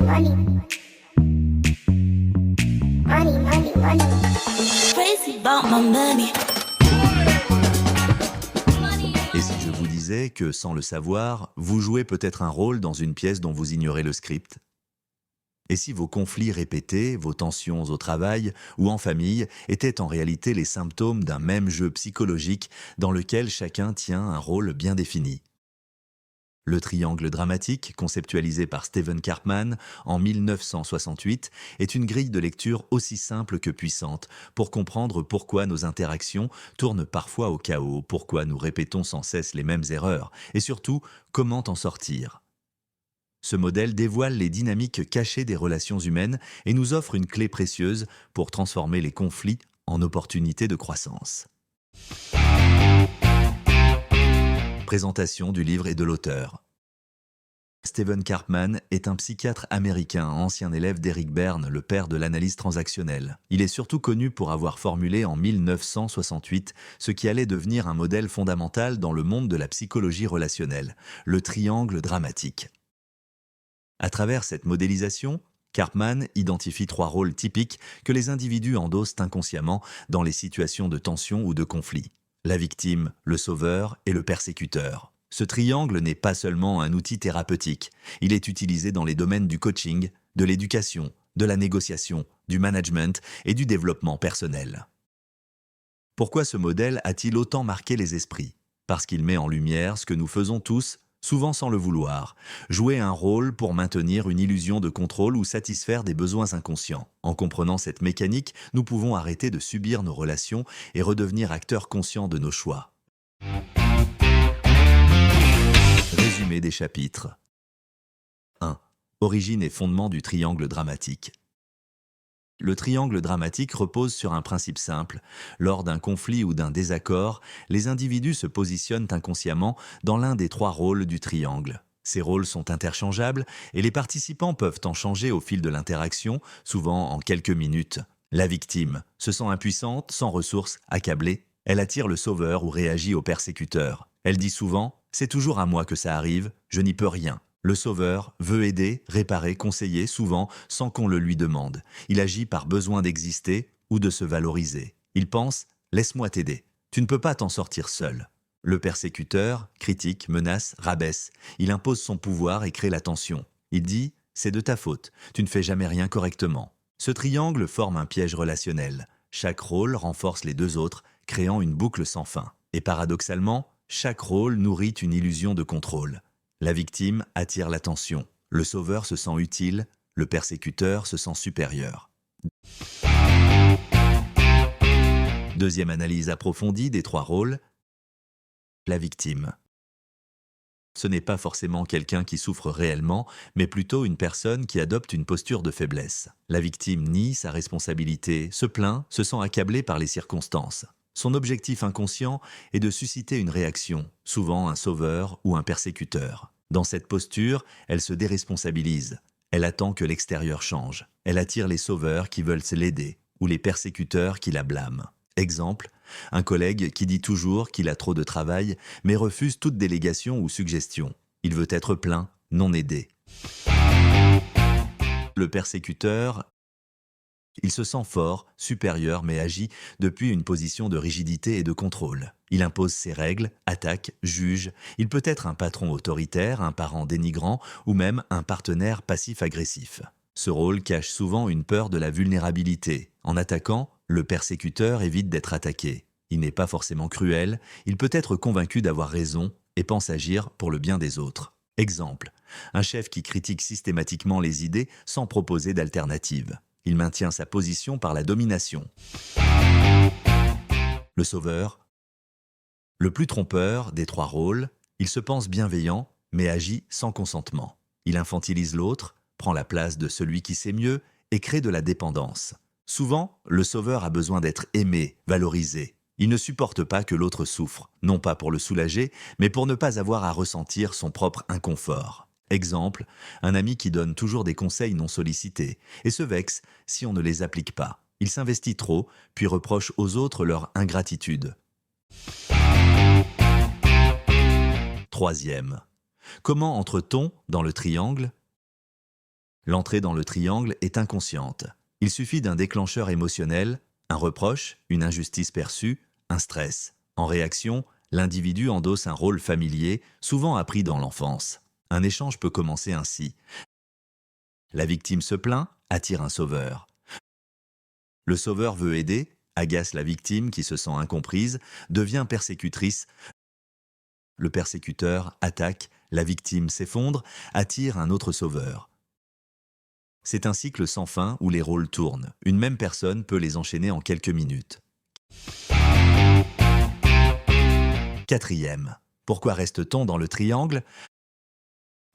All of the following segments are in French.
money, money. Money, money, money. Crazy about my money. Et si je vous disais que, sans le savoir, vous jouez peut-être un rôle dans une pièce dont vous ignorez le script? Et si vos conflits répétés, vos tensions au travail ou en famille étaient en réalité les symptômes d'un même jeu psychologique dans lequel chacun tient un rôle bien défini? Le triangle dramatique, conceptualisé par Stephen Karpman en 1968, est une grille de lecture aussi simple que puissante pour comprendre pourquoi nos interactions tournent parfois au chaos, pourquoi nous répétons sans cesse les mêmes erreurs, et surtout, comment en sortir. Ce modèle dévoile les dynamiques cachées des relations humaines et nous offre une clé précieuse pour transformer les conflits en opportunités de croissance. Présentation du livre et de l'auteur. Stephen Karpman est un psychiatre américain, ancien élève d'Eric Berne, le père de l'analyse transactionnelle. Il est surtout connu pour avoir formulé en 1968 ce qui allait devenir un modèle fondamental dans le monde de la psychologie relationnelle, le triangle dramatique. À travers cette modélisation, Karpman identifie 3 rôles typiques que les individus endossent inconsciemment dans les situations de tension ou de conflit. La victime, le sauveur et le persécuteur. Ce triangle n'est pas seulement un outil thérapeutique, il est utilisé dans les domaines du coaching, de l'éducation, de la négociation, du management et du développement personnel. Pourquoi ce modèle a-t-il autant marqué les esprits? Parce qu'il met en lumière ce que nous faisons tous, souvent sans le vouloir, jouer un rôle pour maintenir une illusion de contrôle ou satisfaire des besoins inconscients. En comprenant cette mécanique, nous pouvons arrêter de subir nos relations et redevenir acteurs conscients de nos choix. Résumé des chapitres. 1. Origine et fondement du triangle dramatique. Le triangle dramatique repose sur un principe simple. Lors d'un conflit ou d'un désaccord, les individus se positionnent inconsciemment dans l'un des 3 rôles du triangle. Ces rôles sont interchangeables et les participants peuvent en changer au fil de l'interaction, souvent en quelques minutes. La victime se sent impuissante, sans ressources, accablée. Elle attire le sauveur ou réagit au persécuteur. Elle dit souvent « c'est toujours à moi que ça arrive, je n'y peux rien ». Le sauveur veut aider, réparer, conseiller, souvent sans qu'on le lui demande. Il agit par besoin d'exister ou de se valoriser. Il pense « laisse-moi t'aider, tu ne peux pas t'en sortir seul ». Le persécuteur critique, menace, rabaisse. Il impose son pouvoir et crée la tension. Il dit « c'est de ta faute, tu ne fais jamais rien correctement ». Ce triangle forme un piège relationnel. Chaque rôle renforce les 2 autres, créant une boucle sans fin. Et paradoxalement, chaque rôle nourrit une illusion de contrôle. La victime attire l'attention, le sauveur se sent utile, le persécuteur se sent supérieur. Deuxième analyse approfondie des 3 rôles. La victime. Ce n'est pas forcément quelqu'un qui souffre réellement, mais plutôt une personne qui adopte une posture de faiblesse. La victime nie sa responsabilité, se plaint, se sent accablée par les circonstances. Son objectif inconscient est de susciter une réaction, souvent un sauveur ou un persécuteur. Dans cette posture, elle se déresponsabilise. Elle attend que l'extérieur change. Elle attire les sauveurs qui veulent l'aider ou les persécuteurs qui la blâment. Exemple, un collègue qui dit toujours qu'il a trop de travail mais refuse toute délégation ou suggestion. Il veut être plaint, non aidé. Le persécuteur, il se sent fort, supérieur mais agit depuis une position de rigidité et de contrôle. Il impose ses règles, attaque, juge. Il peut être un patron autoritaire, un parent dénigrant ou même un partenaire passif-agressif. Ce rôle cache souvent une peur de la vulnérabilité. En attaquant, le persécuteur évite d'être attaqué. Il n'est pas forcément cruel, il peut être convaincu d'avoir raison et pense agir pour le bien des autres. Exemple, un chef qui critique systématiquement les idées sans proposer d'alternative. Il maintient sa position par la domination. Le sauveur. Le plus trompeur des 3 rôles, il se pense bienveillant, mais agit sans consentement. Il infantilise l'autre, prend la place de celui qui sait mieux et crée de la dépendance. Souvent, le sauveur a besoin d'être aimé, valorisé. Il ne supporte pas que l'autre souffre, non pas pour le soulager, mais pour ne pas avoir à ressentir son propre inconfort. Exemple, un ami qui donne toujours des conseils non sollicités et se vexe si on ne les applique pas. Il s'investit trop, puis reproche aux autres leur ingratitude. Troisième. Comment entre-t-on dans le triangle? L'entrée dans le triangle est inconsciente. Il suffit d'un déclencheur émotionnel, un reproche, une injustice perçue, un stress. En réaction, l'individu endosse un rôle familier, souvent appris dans l'enfance. Un échange peut commencer ainsi. La victime se plaint, attire un sauveur. Le sauveur veut aider, agace la victime qui se sent incomprise, devient persécutrice. Le persécuteur attaque, la victime s'effondre, attire un autre sauveur. C'est un cycle sans fin où les rôles tournent. Une même personne peut les enchaîner en quelques minutes. 4e. Pourquoi reste-t-on dans le triangle ?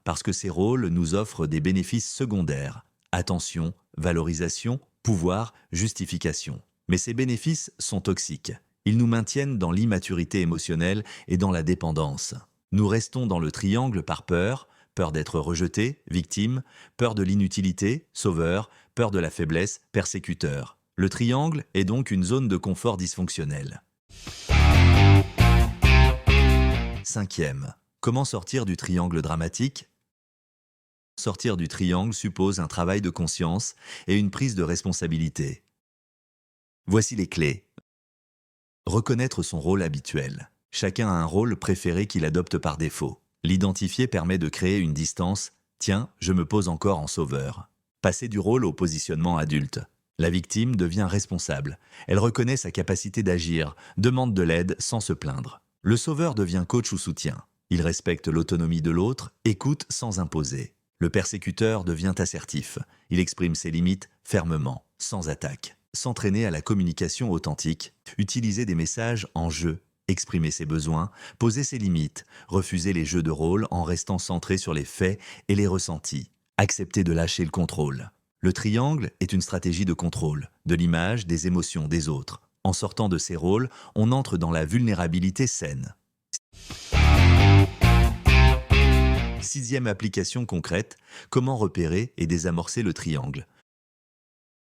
Parce que ces rôles nous offrent des bénéfices secondaires. Attention, valorisation, pouvoir, justification. Mais ces bénéfices sont toxiques. Ils nous maintiennent dans l'immaturité émotionnelle et dans la dépendance. Nous restons dans le triangle par peur, peur d'être rejeté, victime, peur de l'inutilité, sauveur, peur de la faiblesse, persécuteur. Le triangle est donc une zone de confort dysfonctionnelle. 5e. Comment sortir du triangle dramatique ? Sortir du triangle suppose un travail de conscience et une prise de responsabilité. Voici les clés. Reconnaître son rôle habituel. Chacun a un rôle préféré qu'il adopte par défaut. L'identifier permet de créer une distance. Tiens, je me pose encore en sauveur. Passer du rôle au positionnement adulte. La victime devient responsable. Elle reconnaît sa capacité d'agir, demande de l'aide sans se plaindre. Le sauveur devient coach ou soutien. Il respecte l'autonomie de l'autre, écoute sans imposer. Le persécuteur devient assertif. Il exprime ses limites fermement, sans attaque. S'entraîner à la communication authentique. Utiliser des messages en jeu. Exprimer ses besoins, poser ses limites, refuser les jeux de rôle en restant centré sur les faits et les ressentis. Accepter de lâcher le contrôle. Le triangle est une stratégie de contrôle, de l'image, des émotions des autres. En sortant de ces rôles, on entre dans la vulnérabilité saine. 6e application concrète, comment repérer et désamorcer le triangle.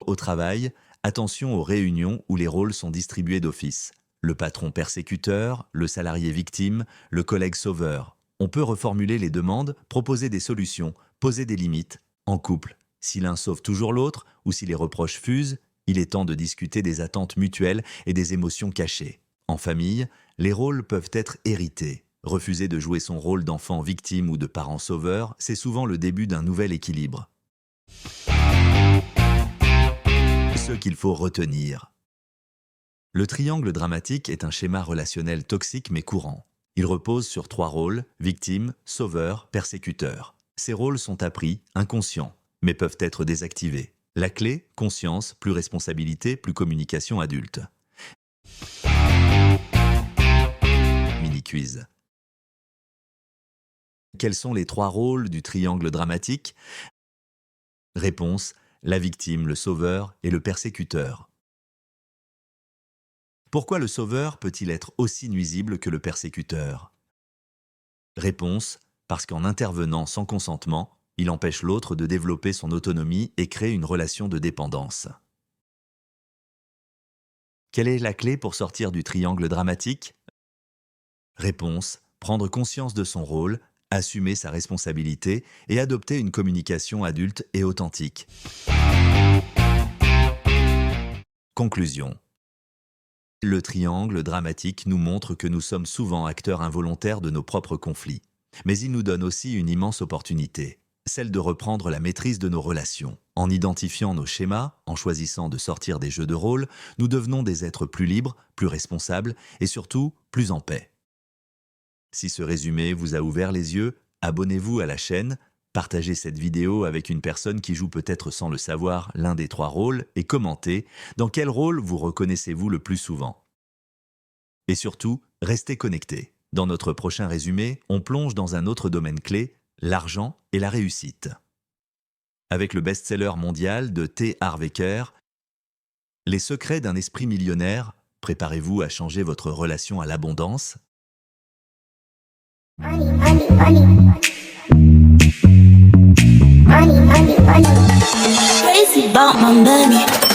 Au travail, attention aux réunions où les rôles sont distribués d'office. Le patron persécuteur, le salarié victime, le collègue sauveur. On peut reformuler les demandes, proposer des solutions, poser des limites. En couple, si l'un sauve toujours l'autre ou si les reproches fusent, il est temps de discuter des attentes mutuelles et des émotions cachées. En famille, les rôles peuvent être hérités. Refuser de jouer son rôle d'enfant victime ou de parent sauveur, c'est souvent le début d'un nouvel équilibre. Ce qu'il faut retenir. Le triangle dramatique est un schéma relationnel toxique mais courant. Il repose sur 3 rôles, victime, sauveur, persécuteur. Ces rôles sont appris, inconscients, mais peuvent être désactivés. La clé, conscience, plus responsabilité, plus communication adulte. Mini-quiz. Quels sont les 3 rôles du triangle dramatique ? Réponse, la victime, le sauveur et le persécuteur. Pourquoi le sauveur peut-il être aussi nuisible que le persécuteur ? Réponse, parce qu'en intervenant sans consentement, il empêche l'autre de développer son autonomie et crée une relation de dépendance. Quelle est la clé pour sortir du triangle dramatique ? Réponse, prendre conscience de son rôle, assumer sa responsabilité et adopter une communication adulte et authentique. Conclusion. Le triangle dramatique nous montre que nous sommes souvent acteurs involontaires de nos propres conflits. Mais il nous donne aussi une immense opportunité, celle de reprendre la maîtrise de nos relations. En identifiant nos schémas, en choisissant de sortir des jeux de rôle, nous devenons des êtres plus libres, plus responsables et surtout plus en paix. Si ce résumé vous a ouvert les yeux, abonnez-vous à la chaîne, partagez cette vidéo avec une personne qui joue peut-être sans le savoir l'un des 3 rôles et commentez dans quel rôle vous reconnaissez-vous le plus souvent. Et surtout, restez connectés. Dans notre prochain résumé, on plonge dans un autre domaine clé, l'argent et la réussite. Avec le best-seller mondial de T. Harv Eker, Les secrets d'un esprit millionnaire, préparez-vous à changer votre relation à l'abondance. Money, money, money. Money, money, money. Crazy about my money.